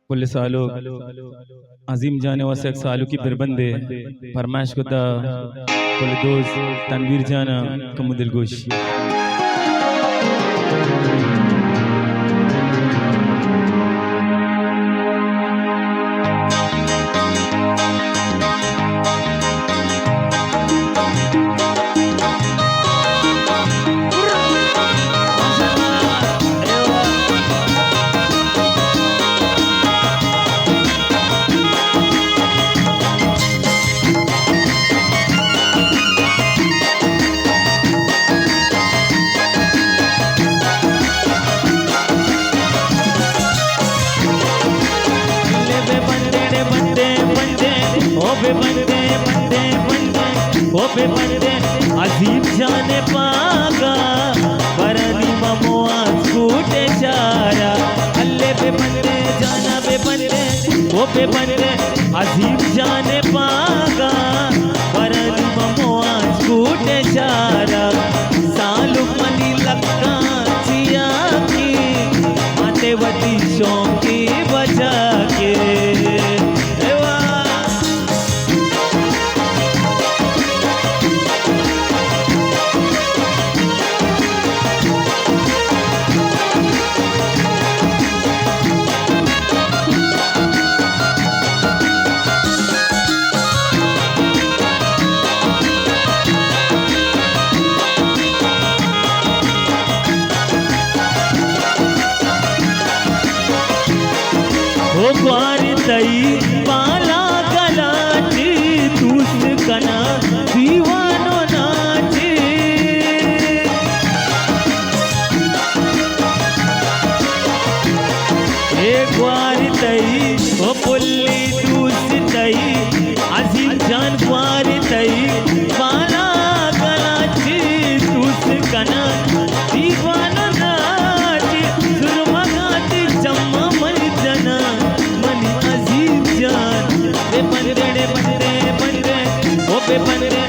कुल सालो अजीम जाने वसे सालो की बिरबंदे फरमाइश कुदा कुल दोस्त तनवीर जाना कमुदिल गोश बंदे अजीम जाने पागा बरनी ममोआ छूटे चारा अल्ले पे बंदे जाना बे बंदे वो पे बंदे अजीम जाने पागा बरनी ममोआ छूटे चारा सालु मनी लक्का चिया की माते वती शौकी बजा के ग्वार तई पाला गलाटी दूस कना दीवानो नाचे ग्वार तई ओ पुल्ली दूस तई अजीम जान ग्वार तई पाला गलाटी दूस कना दीवानो नाचे सुरमा गाती जम्मा मर जना बंदे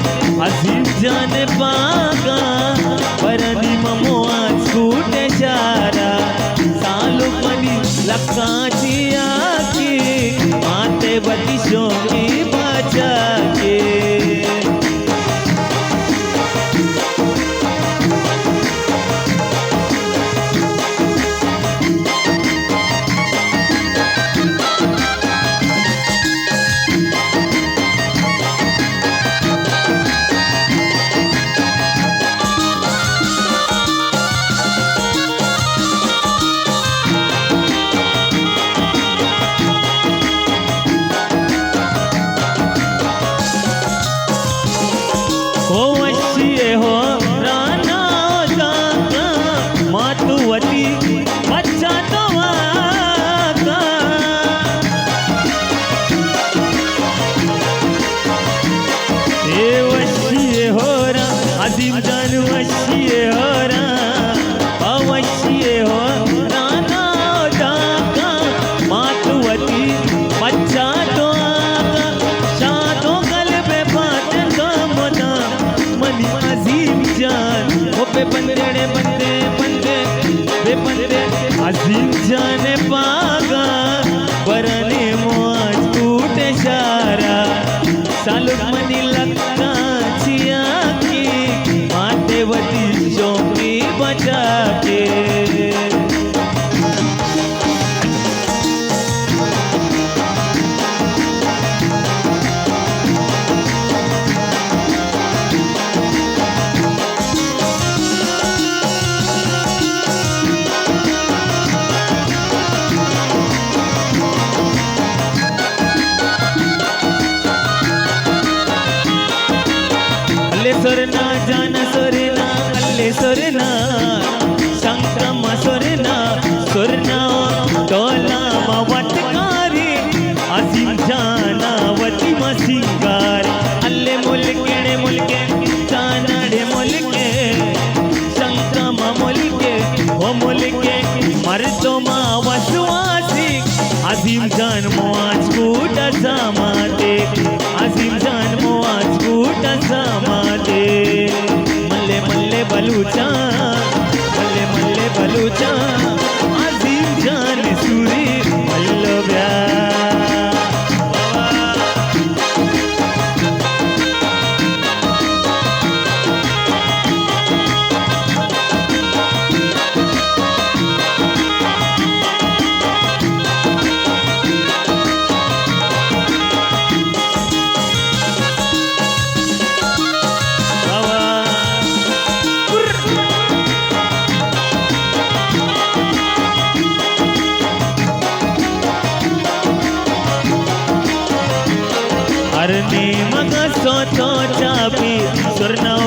अजीम जाने पागा बरनी ममोआ छूटे चारा सालु मनी लक्का चिया की माते बतिशों की बचा के हो वशिए हो राना जाका मातुवती बच्चा तो आका ए वशिए हो रा अजीम जान वशिए हो रा अवशिए हो राना जाका मातुवती बच्चा तो आका शादो गलबे बात का मना अजीम जान वो पे बंदे बंदे बंदे बे बंदे अजीम जाने पागा बरने मौज टूटे सारा सालु मनी लक्का चिया की माते वती शौकी बचा के सोरना जाना सोरना अल्ले सोरना शंकरम सोरना सोरना डोला मवटकारी अजीम जाना वती मसिंगार अल्ले मुल्के जानाडे मुल्के शंकरम मुल्के ओ मुल्के मर्दो मा वसवासी अजीम जान मुआज कूटा समाते अजीम जान मुआज कूटा समाते मल्ले मल्ले बलूचा मल्ले मल्ले बलूचा अजीम जान सूरी मल्लो ब्या ने मग सोतो चापी सुरना